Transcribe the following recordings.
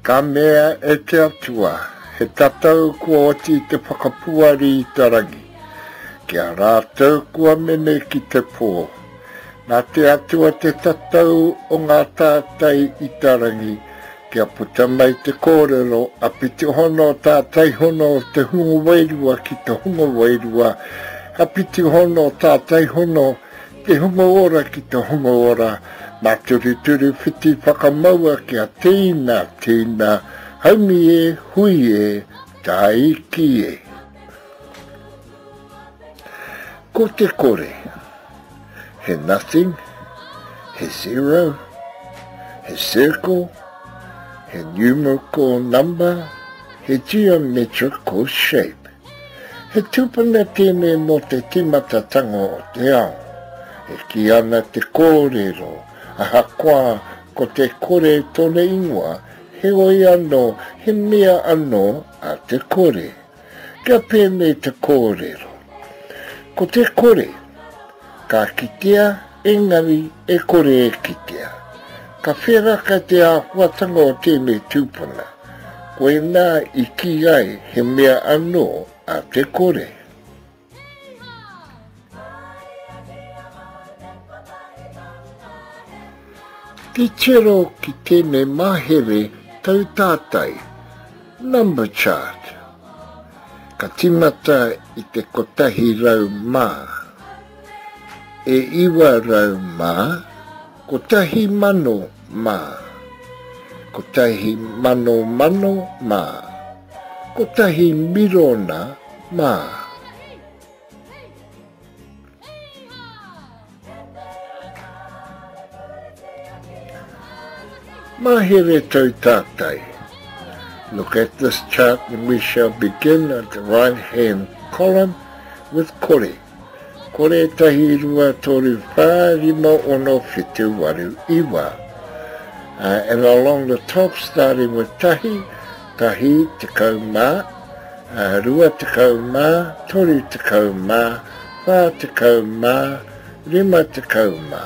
Ka mea e te atua, he tatau kua oti te whakapuari I tarangi. Kia rātou kua mene ki te pō. Nā te atua te tatau o ngā tātai I tarangi, kia puta mai te kōrero a piti hono tātai hono te hunga wairua ki te hunga wairua, a piti hono tātai hono te hunga ora ki te hunga ora, mā turi whiti whakamaua kia tīna, haumi e, hui e, tai ki e. Ko te kore, he nothing, he zero, he circle, he numerical number, he geometrical shape. He tupuna tēnei mō te timatatanga o te ao, he ki ana te kōrero, aha koa ko te kore tōne ingoa, he oi anō, he mea anō a te kore. Kia pēnei te kōrero. Ko te kore, ka kitea, engari e kore e kitea. Ka wheraka te āhuatanga o tēnei tūpuna. Koe nā I ki ai he mea anō a te kore. Te tero ki tēnei mahere tau Tatai, number chart. Ka timata I te kotahi rau mā. E iwa rau mā, kotahi mano mā. Kotahi mano mā. Kotahi mirona mā. Mahere tau Tatai. Look at this chart and we shall begin at the right-hand column with kore. Kore tahi rua toru whā rima ono whitu waru iwa. And along the top, starting with tahi, tekau mā, rua tekau mā, toru tekau mā, whā tekau mā, rima tekau mā.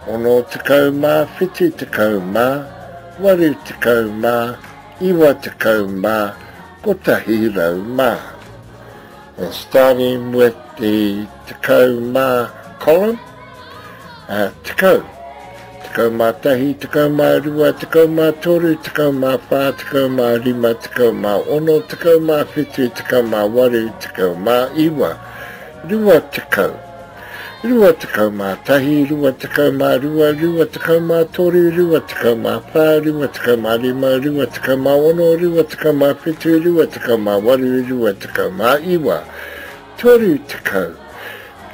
Ono tekau mā, whitu tekau mā, waru tekau mā, iwa tekau mā, kotahi rau mā. And starting with the tekau mā column, tekau. Tekau mā tahi, tekau mā rua, tekau mā toru, tekau mā whā, tekau mā rima, tekau mā ono, tekau mā whitu, tekau mā waru, tekau mā iwa. Rua tekau. Rua tekau mā tahi, rua tekau mā rua, rua tekau mā toru, rua tekau mā whā, rua tekau mā rima, rua tekau mā ono, rua tekau mā whitu, rua tekau mā waru, rua tekau mā iwa. Toru tekau.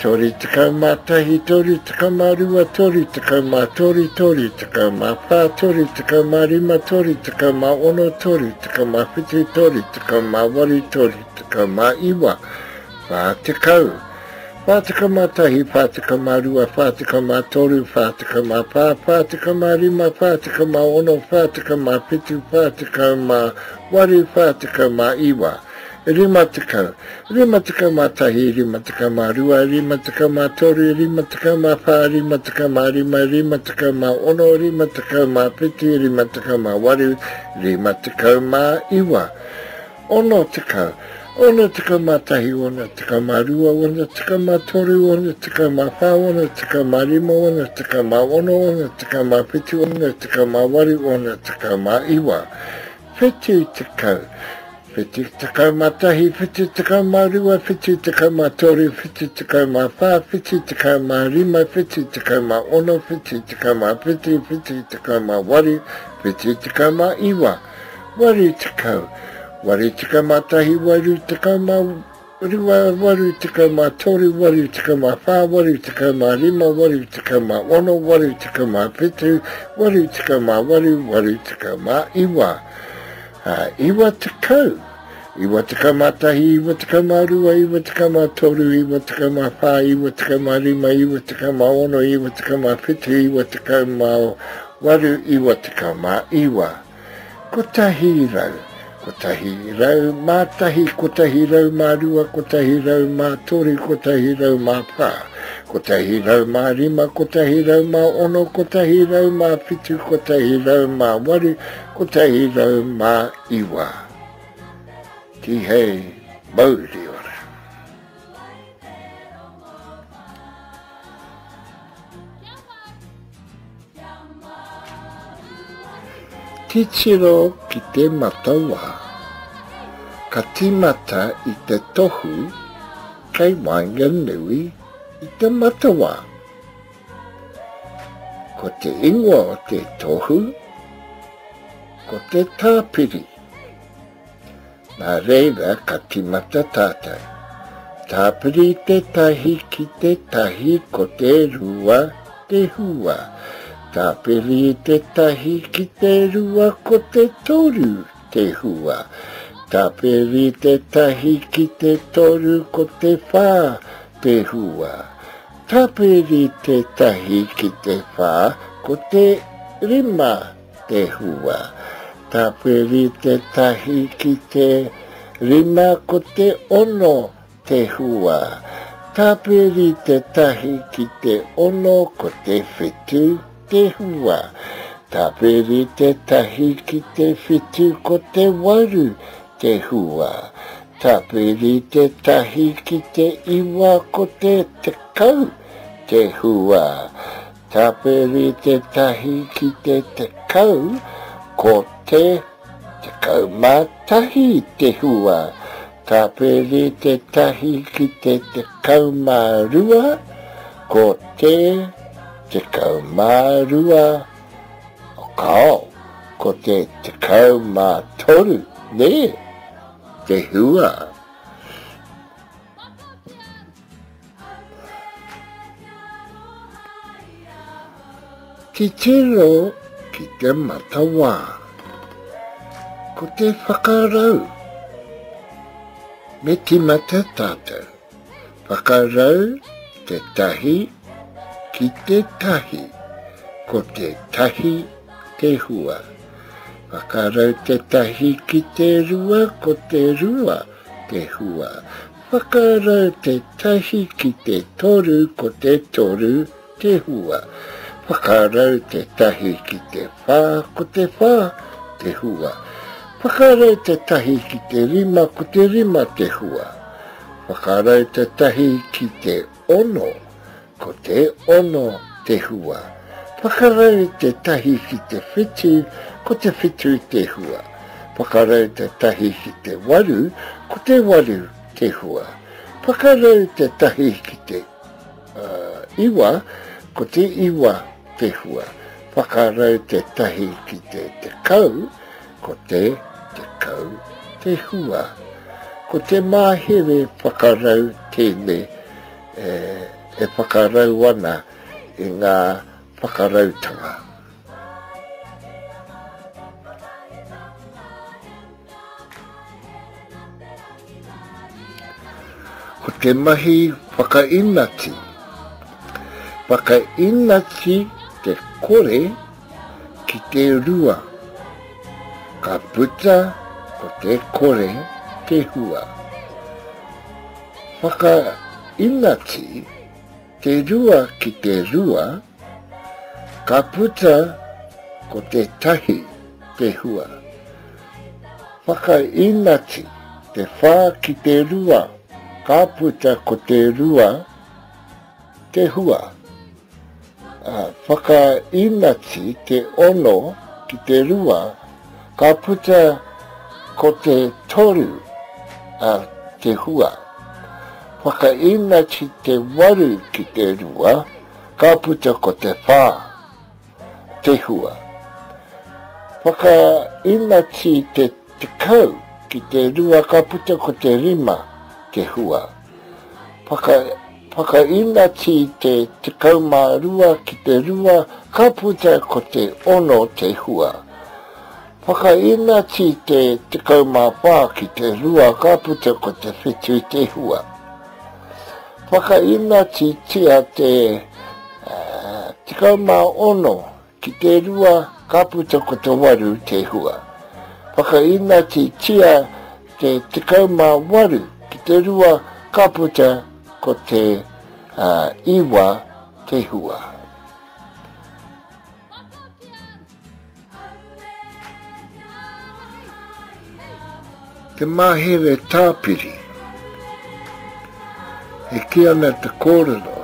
Toru tekau mā tahi, toru tekau mā rua, toru tekau mā toru, toru tekau mā whā, toru tekau mā rima, toru tekau mā ono, toru tekau mā whitu, toru tekau mā waru, toru tekau mā iwa. Whā tekau. Whā tekau mā tahi, whā tekau mā rua, whā tekau mā toru, whā tekau mā whā, whā tekau mā rima, whā tekau mā ono, whā tekau mā whitu, whā tekau mā waru, whā tekau mā iwa. Rima tekau. Rima tekau mā tahi, rima tekau mā rua, rima tekau mā toru, rima tekau mā whā, rima tekau mā rima, rima tekau mā ono, rima tekau mā whitu, rima tekau mā waru, rima tekau mā iwa. Ono tekau. Ono tekau mā tahi, ono tekau mā rua, ono tekau mā toru, ono tekau mā whā, ono tekau mā rima, ono tekau mā ono, ono tekau mā whitu, ono tekau mā waru, ono tekau mā iwa. Whitu tekau. Whitu tekau mā tahi, whitu tekau mā rua, whitu tekau mā toru, whitu tekau mā whā, whitu tekau mā rima, whitu tekau mā ono, whitu tekau mā whitu, whitu tekau mā waru, whitu tekau mā iwa. Waru tekau. Waru tekau mā tahi, waru tekau mā rua, waru tekau mā toru, waru tekau mā whā, waru tekau mā rima, waru tekau mā ono, waru tekau mā whitu, waru tekau mā waru, waru tekau mā iwa. Iwa tekau. Iwa tekau mā tahi, iwa tekau mā rua, iwa tekau mā toru, iwa tekau mā whā, iwa tekau mā rima, iwa tekau mā ono, iwa tekau mā whitu, iwa tekau mā waru, iwa tekau mā iwa. Kotahi rau. Kotahi rau mā tahi, kotahi rau mā rua, kotahi rau mā toru, kotahi rau mā whā. ko tahi rau mā rima, ko tahi rau mā ono, ko tahi rau mā whitu, ko tahi rau mā waru, ko tahi rau mā iwa. Ki hei mauri ora. Ki tiro ki te matawa, ka timata i te tohu, kei wanga nui i te matawa. Ko te ingoa o te tohu, ko te tāpiri. Nā reira ka timata tātai. Tāpiri te tahi ki te tahi, ko te rua te hua. Tāpiri te tahi ki te rua, ko te toru te hua. Tāpiri te tahi ki te toru, ko te whā te hua. Tāpiri te tahi ki te whā, ko te rima te hua. Tāpiri te tahi ki te rima, ko te ono te hua. Tāpiri te tahi ki te ono, ko te whitu te hua. Tāpiri te tahi ki te whitu, ko te waru te hua. Tāpiri te tahi ki te iwa, ko te tekau te hua. Tāpiri te tahi ki te tekau, ko te tekau mātahi te hua. Tāpiri te tahi ki te tekau mārua, ko te tekau mārua o kao, ko te tekau mātoru, ne, te hua. Ki tiro ki te matawa, ko te whakarau. Me timata tātou, whakarau te tahi ki te tahi, ko te tahi te hua. Whakarau te tahi ki te rua, ko te rua te hua. Whakarau te tahi ki te toru, ko te toru te hua. Whakarau te tahi ki te whā, ko te whā te hua. Whakarau te tahi ki te rima, ko te rima te hua. Whakarau te tahi ki te ono, ko te ono te hua. Whakarau te tahi ki te whitu, ko te whitu te hua. Whakarau te tahi ki te waru, ko te waru te hua. Whakarau te tahi ki te iwa, ko te iwa te hua. Whakarau te tahi ki te tekau, ko te tekau te hua. Ko te mahere whakarau tēne e whakarau ana i ngā whakarautanga. Ko te mahi whakainati. Whakainati te kore ki te rua. Ka puta ko te kore te hua. Whakainati te rua ki te rua. Ka puta ko te tahi te hua. Whakainati te whā ki te rua. Ka puta ko te rua te hua. Whakainati te ono ki te rua. Ka puta ko te toru te hua. Whakainati te waru ki te rua. Ka puta ko te whā te hua. Whakainati te tekau ki te rua. Ka puta ko te rima te hua. Whakainati te tekau mā rua ki te rua. Ka puta ko te ono te hua. Whakainati te tekau mā whā ki te rua. Ka puta ko te whitu te hua. Whakainati tia te tekau mā ono ki te rua. Ka puta ko te waru te hua. Whakainati tia te tekau mā waru ki te rua. Ka puta ko te iwa te hua. Te mahere tāpiri. E ki ana te kōrero.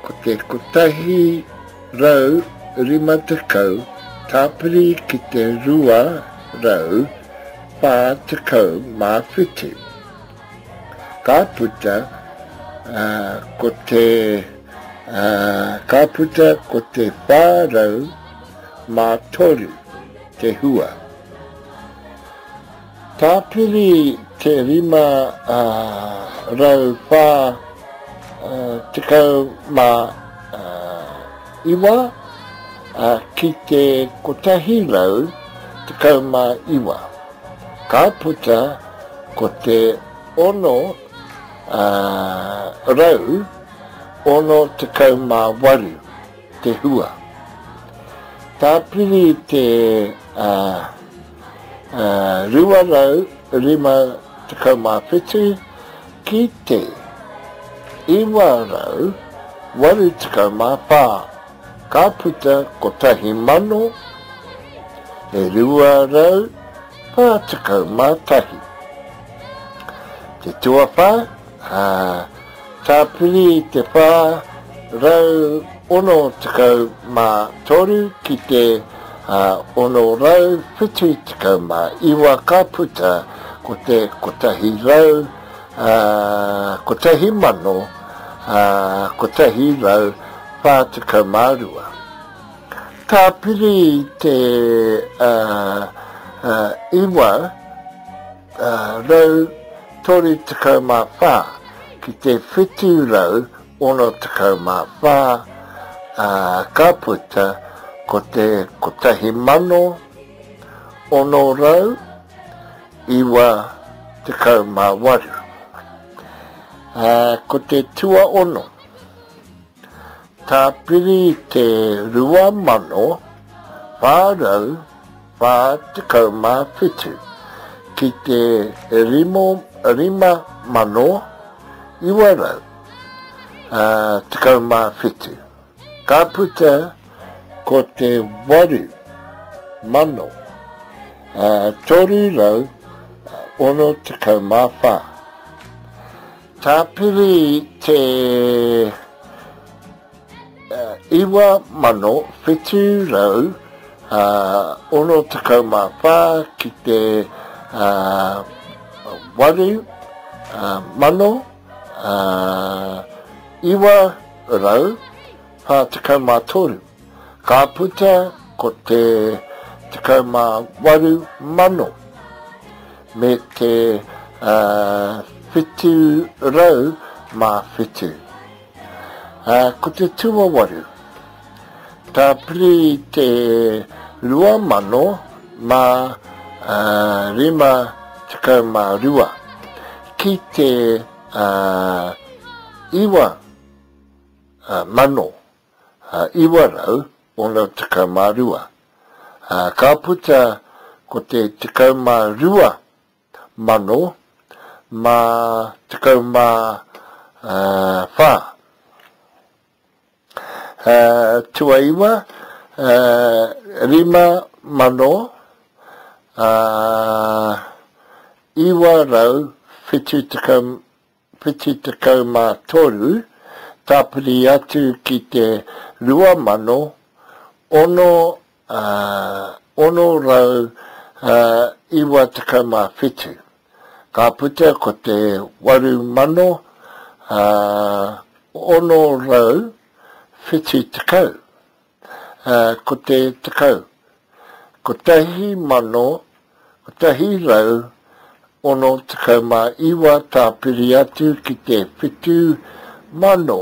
Ko te kotahi rau rima te kau, tāpiri ki te rua rau, pā te kau mā whitu. Ka puta ko te whārau mā toru te hua. Tāpiri te rima rau whā te kau mā iwa, ki te kotahi rau te kau mā iwa. Ka puta ko te ono rau, ono te kau mā waru, te hua. Tāpiri te rua rau, rima te kau mā whitu, ki te iwa rau, waru te kau mā pā. Ka puta kotahi mano, e rua rau, pā te kau mā tahi. Te tuawha, tāpiri te whā rau ono te kau mā toru ki te ono rau whitu te kau mā iwa. Ka puta ko te kotahi rau, kotahi mano, kotahi rau whā te kau mā rua. Tāpiri te iwa rau tori te kau mā whā, ki te whitu rau ono te kau mā whā. Ka puta ko te kotahi mano, ono rau, iwa te kau mā waru. Ko te tua ono. Tāpiri te rua mano, whārau, whā te kau mā whitu. Ki te rima mano, iwa rau, te kau mā whitu. Ka puta ko te waru mano, toru rau, ono te kau mā whā. Tāpiri te iwa mano, whitu rau, ono te kau mā whā, ki te waru mano, iwa rau, whā te kau mā toru. Ka puta ko te kau mā waru mano, me te whitu rau mā whitu. Ko te tua waru. Tāpiri te rua mano mā rima te kau mā rua. Ki te iwa mano, iwa rau, ono te kau mā rua. Ka puta ko te kau mā rua mano mā te kau mā whā. Tua iwa, rima mano, iwa rau, whitu te kau mā toru, tāpiri atu ki te rua mano, ono rau, iwa te kau mā whitu. Ka puta ko te waru mano, ono rau, whitu te kau. Ko te kau. Ko tahi mano, ko tahi rau, ono te kau mā iwa tāpiri atu ki te whitu mano.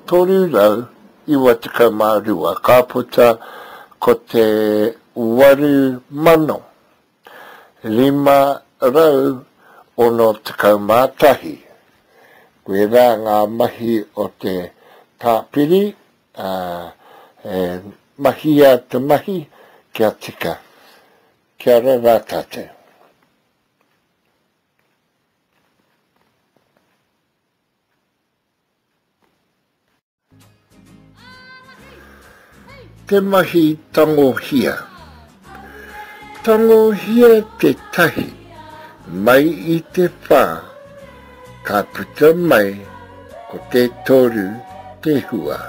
Toru rau, iwa te kau mā rua. Ka puta ko te waru mano. Rima rau, ono te kau mā tahi. Koe rā ngā mahi o te tāpiri, mahi a te mahi, kia tika. Kia rā tātou. te mahi tangohia. Tangohia te tahi, mai I te whā, ka puta mai ko te toru te hua.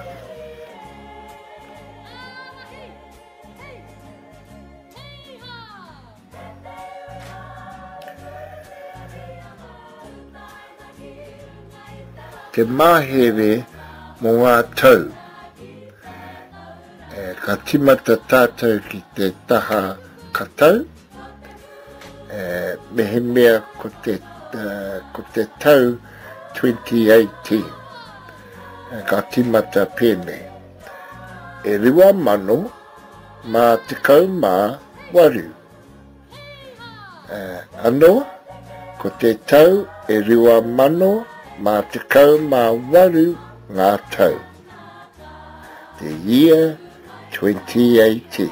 Te mahere mo ngā tau. Ka timata tātou ki te taha katau. Mehe mea ko te tau 2018. Ka timata pēne. E riwa mano mā tekau mā waru. Anoa, ko te tau e riwa mano mā tekau mā waru ngā tau. The year 2018.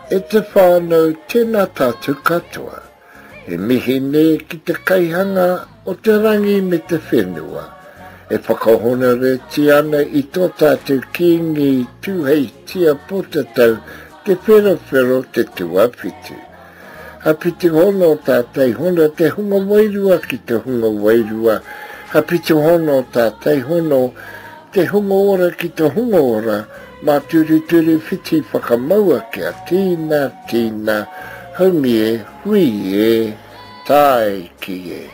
E te whānau tēnā tātou katoa, e mihi ne ki te kaihanga o te rangi me te whenua, e whakahona re ti ana I tō tātou kingi tuhei tia potatau te whero te tuapitu. Hapiti hono Tatai hono te hunga wairua ki te hunga wairua, hapiti hono Tatai hono te hunga ora ki te hunga ora, mā turi whiti whakamaua kia tīna, haumi e, hui e, tai ki e.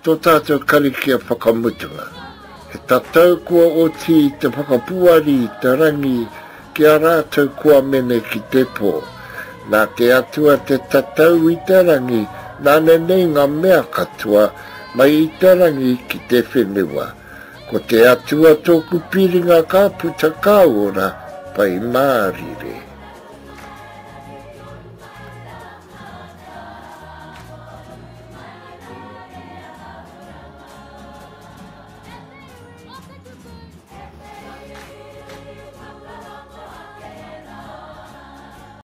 Tō tātou karikia whakamutunga. He tātou kua o ti te whakapuari te rangi ki a rātou kua mene ki te pō. Nā te atua te tatau I te rangi, nā nei ngā mea katoa mai I te rangi ki te whenua. Ko te atua tōku piringa ka puta ka ora pai mārire.